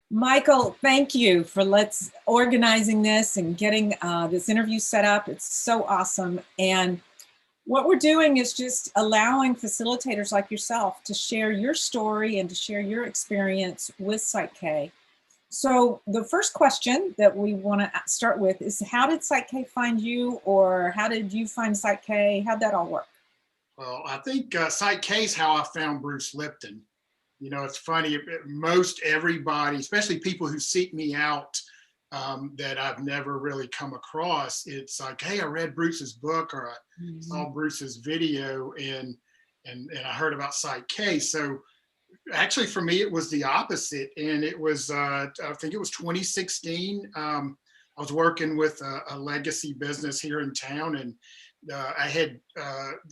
Michael, thank you for organizing this and getting this interview set up. It's so awesome. And what we're doing is just allowing facilitators like yourself to share your story and to share your experience with PSYCH-K. So the first question that we want to start with is, how did PSYCH-K find you, or how did you find PSYCH-K? How'd that all work? Well, I think PSYCH-K is how I found Bruce Lipton. You know, it's funny, most everybody, especially people who seek me out that I've never really come across, it's like, hey, I read Bruce's book, or I saw Bruce's video, and I heard about PSYCH-K. So actually for me, it was the opposite. And it was, I think it was 2016. I was working with a legacy business here in town, and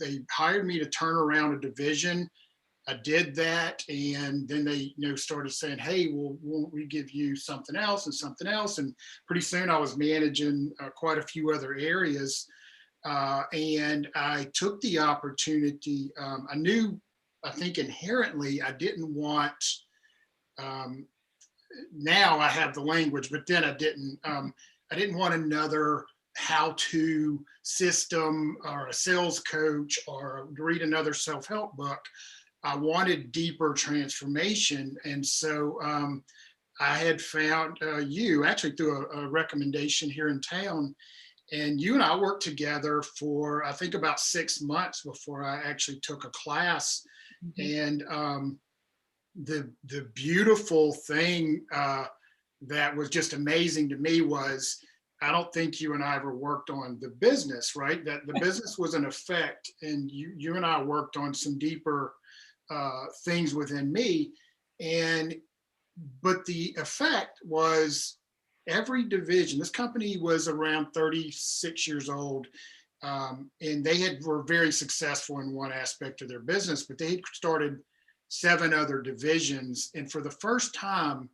they hired me to turn around a division. I did that, and then they, started saying, "Hey, well, won't we give you something else and something else?" And pretty soon, I was managing quite a few other areas, and I took the opportunity. I think inherently, I didn't want. Now I have the language, but then I didn't. I didn't want another how-to system or a sales coach or read another self-help book. I wanted deeper transformation. And so I had found you actually through a recommendation here in town. And you and I worked together for, I think, about 6 months before I actually took a class. And the beautiful thing that was just amazing to me was, I don't think you and I ever worked on the business, right? That the business was an effect, and you and I worked on some deeper things within me. But the effect was every division. This company was around 36 years old, and they were very successful in one aspect of their business, but they had started 7 other divisions. And for the first time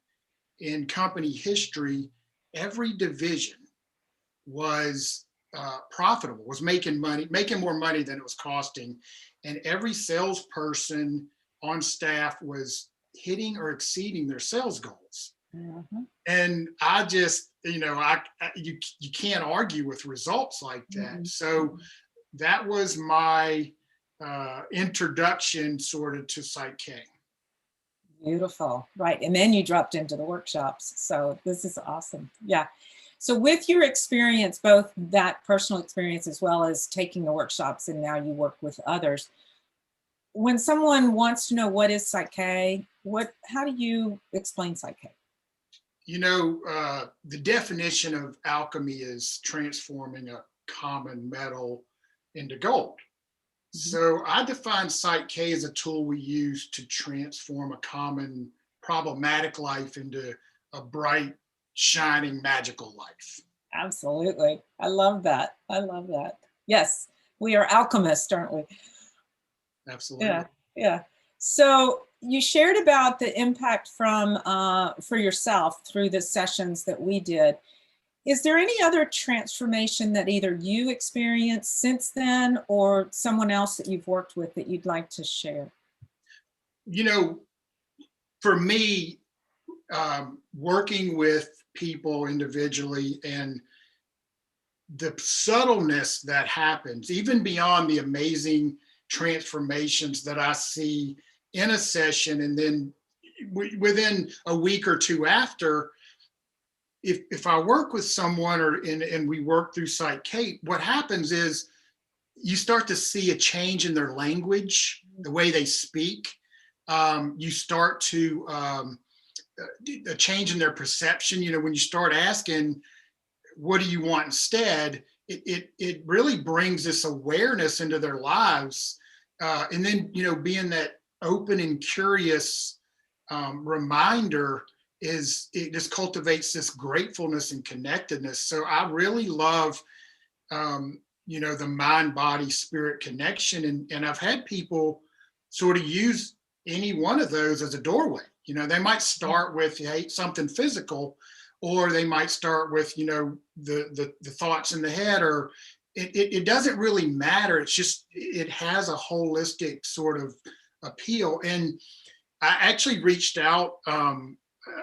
in company history, every division was profitable, was making money, making more money than it was costing. And every salesperson on staff was hitting or exceeding their sales goals. And I just, you can't argue with results like that. So that was my introduction sort of to PSYCH-K. Beautiful. Right. And then you dropped into the workshops. So this is awesome. Yeah. So with your experience, both that personal experience as well as taking the workshops, and now you work with others, when someone wants to know what is PSYCH-K, how do you explain PSYCH-K? The definition of alchemy is transforming a common metal into gold. So I define PSYCH-K as a tool we use to transform a common problematic life into a bright, shining, magical life. Absolutely. I love that. I love that. Yes, we are alchemists, aren't we? Absolutely. Yeah. Yeah. So you shared about the impact for yourself through the sessions that we did. Is there any other transformation that either you experienced since then, or someone else that you've worked with that you'd like to share? For me, working with people individually and the subtleness that happens, even beyond the amazing transformations that I see in a session, and then within a week or two after, if I work with someone and we work through PSYCH-K, what happens is you start to see a change in their language, the way they speak. You start to a change in their perception. When you start asking, what do you want instead? It really brings this awareness into their lives. And then, being that open and curious reminder, it just cultivates this gratefulness and connectedness. So I really love, the mind, body, spirit connection. And I've had people sort of use any one of those as a doorway. They might start with something physical, or they might start with, the thoughts in the head, or it doesn't really matter. It's just, it has a holistic sort of appeal. And I actually reached out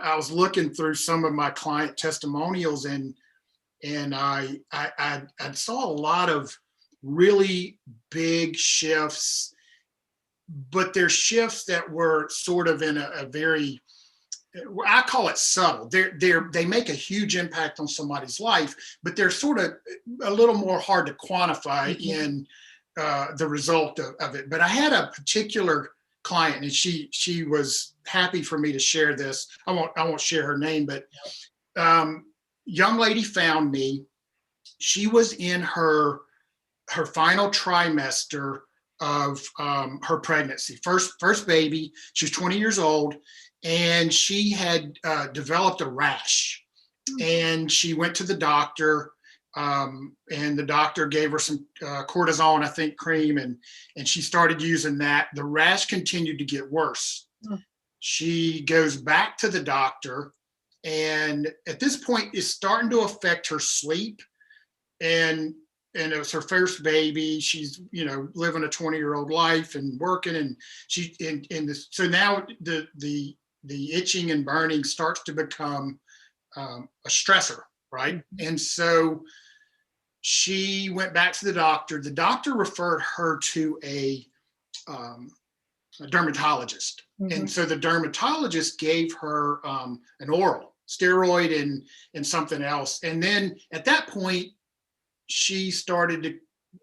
I was looking through some of my client testimonials, and I saw a lot of really big shifts, but they're shifts that were sort of in a very, I call it subtle. They make a huge impact on somebody's life, but they're sort of a little more hard to quantify in the result of it. But I had a particular client, and she was happy for me to share this. I won't share her name, but young lady found me. She was in her final trimester of her pregnancy, first baby. She was 20 years old, and she had developed a rash. And she went to the doctor, and the doctor gave her some cortisone, I think, cream, and she started using that. The rash continued to get worse. She goes back to the doctor, and at this point, it's starting to affect her sleep. And it was her first baby. She's, living a 20-year-old life and working, and so now the itching and burning starts to become a stressor, right? And so she went back to the doctor. The doctor referred her to a dermatologist. And so the dermatologist gave her an oral steroid and something else. And then at that point,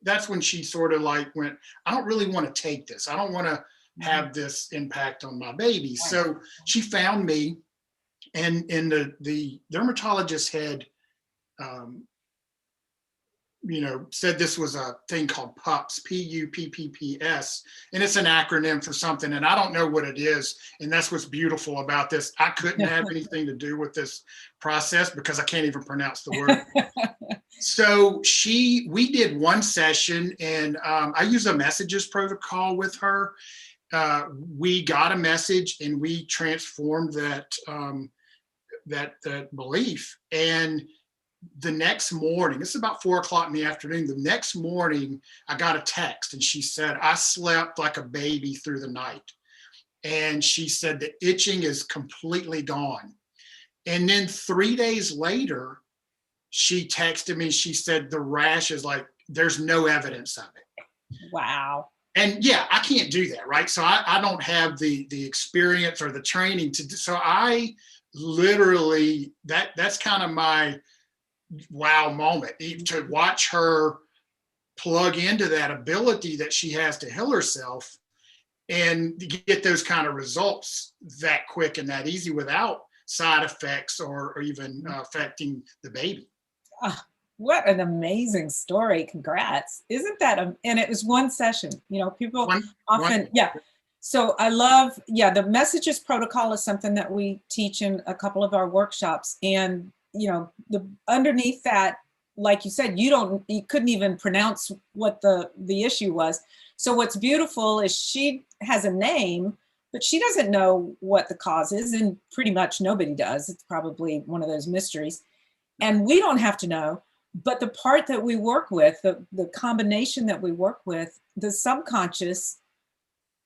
that's when she sort of like went, I don't really want to take this. I don't want to have this impact on my baby. Right. So she found me, and the dermatologist had, said this was a thing called PUPS, PUPPPS, and it's an acronym for something, and I don't know what it is. And that's what's beautiful about this. I couldn't have anything to do with this process because I can't even pronounce the word. So we did one session, and I used a messages protocol with her. We got a message, and we transformed that belief. And the next morning, it's about 4:00 in the afternoon. The next morning, I got a text, and she said, I slept like a baby through the night. And she said the itching is completely gone. And then 3 days later, she texted me. She said the rash is like, there's no evidence of it. Wow. And yeah, I can't do that, right? So I don't have the experience or the training so I literally, that's kind of my wow moment, to watch her plug into that ability that she has to heal herself and get those kind of results that quick and that easy without side effects or even affecting the baby. What an amazing story. Congrats. Isn't that, and it was one session, people often. So I love, the messages protocol is something that we teach in a couple of our workshops. And, underneath that, like you said, you couldn't even pronounce what the issue was. So what's beautiful is she has a name, but she doesn't know what the cause is. And pretty much nobody does. It's probably one of those mysteries. And we don't have to know. But the part that we work with, the combination that we work with, the subconscious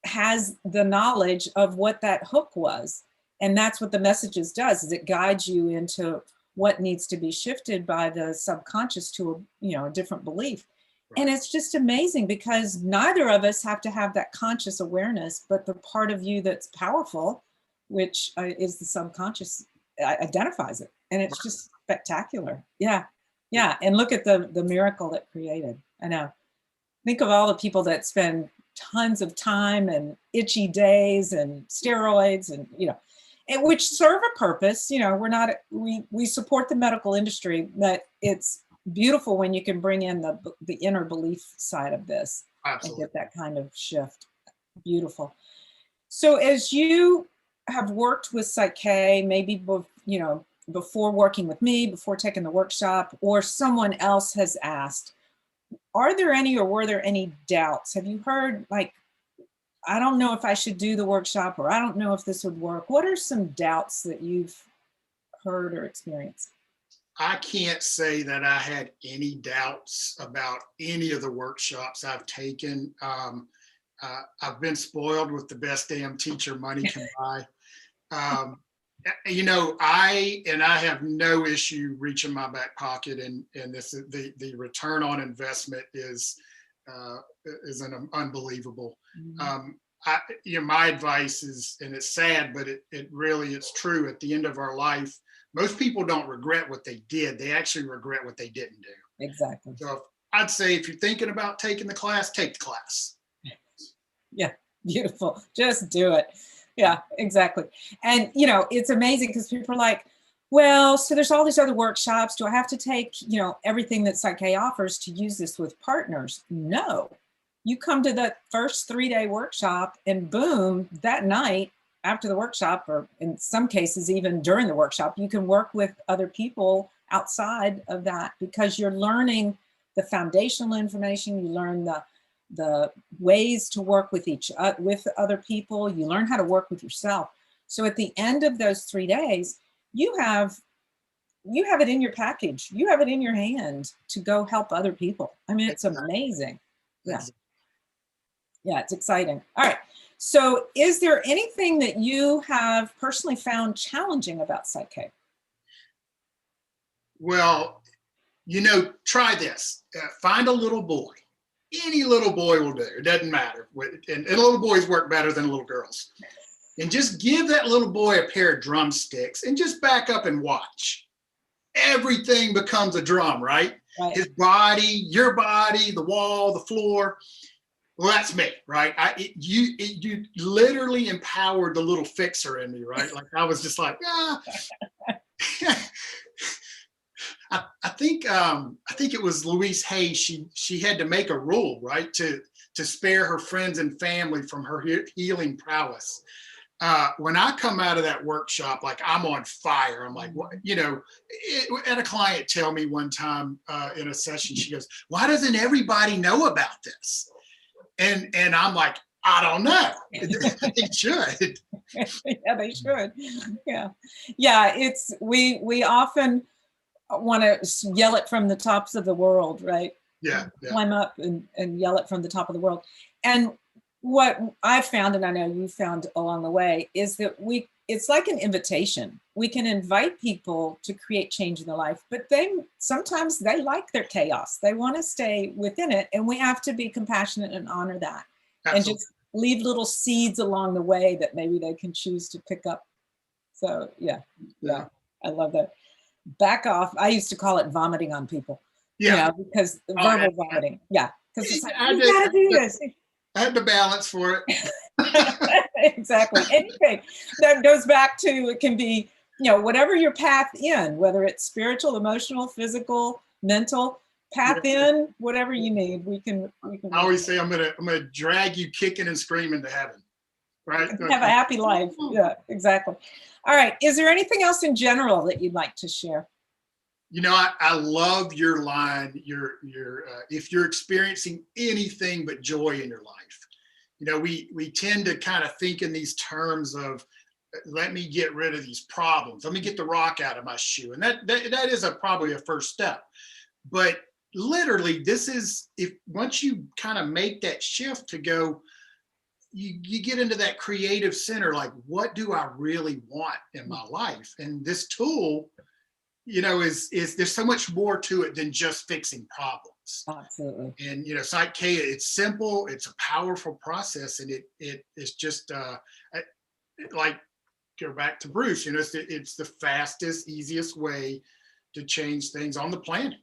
has the knowledge of what that hook was. And that's what the messages does, is it guides you into what needs to be shifted by the subconscious to a different belief. Right. And it's just amazing because neither of us have to have that conscious awareness, but the part of you that's powerful, which is the subconscious, identifies it. And it's just spectacular. Yeah. Yeah. And look at the miracle it created. I know. Think of all the people that spend tons of time and itchy days and steroids and, and which serve a purpose. We support the medical industry, but it's beautiful when you can bring in the inner belief side of this. Absolutely. And get that kind of shift. Beautiful. So as you have worked with PSYCH-K, maybe, before working with me, before taking the workshop, or someone else has asked, are there any, or were there any doubts? Have you heard, like, I don't know if I should do the workshop, or I don't know if this would work? What are some doubts that you've heard or experienced? I can't say that I had any doubts about any of the workshops I've taken. I've been spoiled with the best damn teacher money can buy. You know, I have no issue reaching my back pocket, and this is the return on investment is an unbelievable. My advice is, and it's sad, but it really, it's true. At the end of our life, most people don't regret what they did. They actually regret what they didn't do. Exactly. So I'd say if you're thinking about taking the class, take the class. Yeah, beautiful. Just do it. Yeah, exactly. And, you know, it's amazing because people are like, well, so there's all these other workshops. Do I have to take, you know, everything that PSYCH-K offers to use this with partners? No. You come to the first 3-day workshop and boom, that night after the workshop, or in some cases, even during the workshop, you can work with other people outside of that because you're learning the foundational information. You learn the ways to work with with other people. You learn how to work with yourself. So at the end of those 3 days, you have it in your package. You have it in your hand to go help other people. I mean, it's amazing. Yeah. Yeah, it's exciting. All right. So is there anything that you have personally found challenging about PSYCH-K? Well, you know, try this. Find a little boy. Any little boy will do. It doesn't matter. And little boys work better than little girls. And just give that little boy a pair of drumsticks and just back up and watch. Everything becomes a drum, right? Right. His body, your body, the wall, the floor. Well, that's me, right? You literally empowered the little fixer in me, right? Like I was just like, ah. I think it was Louise Hay. She had to make a rule, right, to spare her friends and family from her healing prowess. When I come out of that workshop, like I'm on fire. I'm like, what, you know, had a client tell me one time in a session, she goes, "Why doesn't everybody know about this?" And I'm like, I don't know. They should. Yeah, they should. Yeah, yeah. It's we often want to yell it from the tops of the world, right? Yeah. Climb up and yell it from the top of the world. And what I've found, and I know you found along the way, is that it's like an invitation. We can invite people to create change in their life, but sometimes they like their chaos. They want to stay within it, and we have to be compassionate and honor that. Absolutely. And just leave little seeds along the way that maybe they can choose to pick up. So yeah, I love that. Back off. I used to call it vomiting on people. Yeah, you know, because verbal vomiting. Yeah, because it's like, you gotta do this. I had the balance for it. Exactly. Anything that goes back to, it can be, you know, whatever your path in, whether it's spiritual, emotional, physical, mental, path in, whatever you need, we can. I always say I'm gonna drag you kicking and screaming to heaven. Right. Have a happy life. Yeah, exactly. All right. Is there anything else in general that you'd like to share? You know, I love your line. If you're experiencing anything but joy in your life, you know, we tend to kind of think in these terms of, let me get rid of these problems. Let me get the rock out of my shoe, and that is probably a first step. But literally, this is, if once you kind of make that shift to go, you get into that creative center, like, what do I really want in my life? And this tool, you know, is there's so much more to it than just fixing problems. Absolutely. And, you know, PSYCH-K, it's simple, it's a powerful process, and it is just like, go back to Bruce, you know, it's the fastest, easiest way to change things on the planet.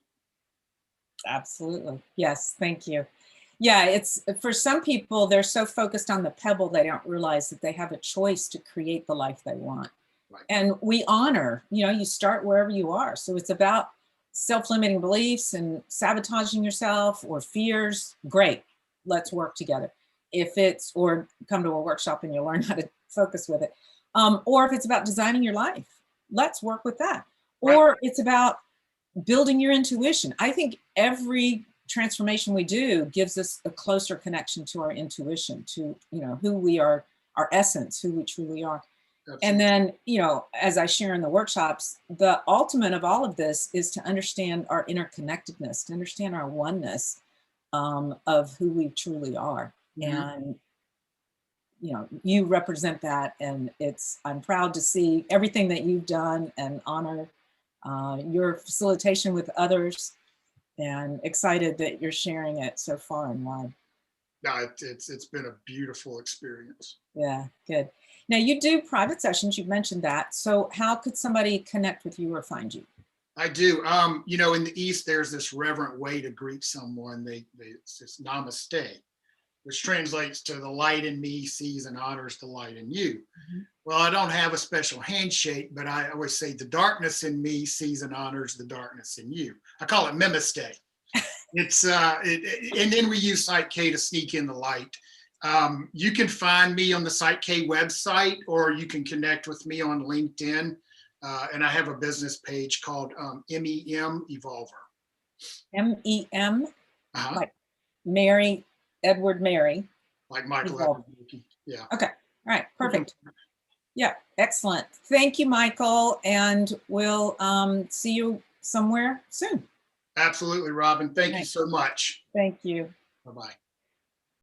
Absolutely. Yes. Thank you. Yeah, it's, for some people, they're so focused on the pebble, they don't realize that they have a choice to create the life they want. Right. And we honor, you know, you start wherever you are. So it's about self-limiting beliefs and sabotaging yourself or fears. Great. Let's work together. If it's, or come to a workshop and you'll learn how to focus with it. Or if it's about designing your life, let's work with that. Right. Or it's about building your intuition. I think every transformation we do gives us a closer connection to our intuition, to, you know, who we are, our essence, who we truly are. Absolutely. And then, you know, as I share in the workshops, the ultimate of all of this is to understand our interconnectedness, to understand our oneness of who we truly are. Mm-hmm. And you know, you represent that, and I'm proud to see everything that you've done and honor your facilitation with others, and excited that you're sharing it so far and wide. No, it's been a beautiful experience. Yeah, good. Now you do private sessions, you mentioned that. So how could somebody connect with you or find you? I do. You know, in the East, there's this reverent way to greet someone. It's this namaste, which translates to the light in me sees and honors the light in you. Mm-hmm. Well, I don't have a special handshake, but I always say the darkness in me sees and honors the darkness in you. I call it Mimiste. It's and then we use PSYCH-K to sneak in the light. You can find me on the PSYCH-K website, or you can connect with me on LinkedIn. And I have a business page called MEM Evolver. MEM, like Mary, Edward Mary. Like Michael Edward. Yeah. Okay. All right. Perfect. Yeah. Excellent. Thank you, Michael. And we'll see you somewhere soon. Absolutely, Robin. Thank you so much. Thank you. Bye-bye.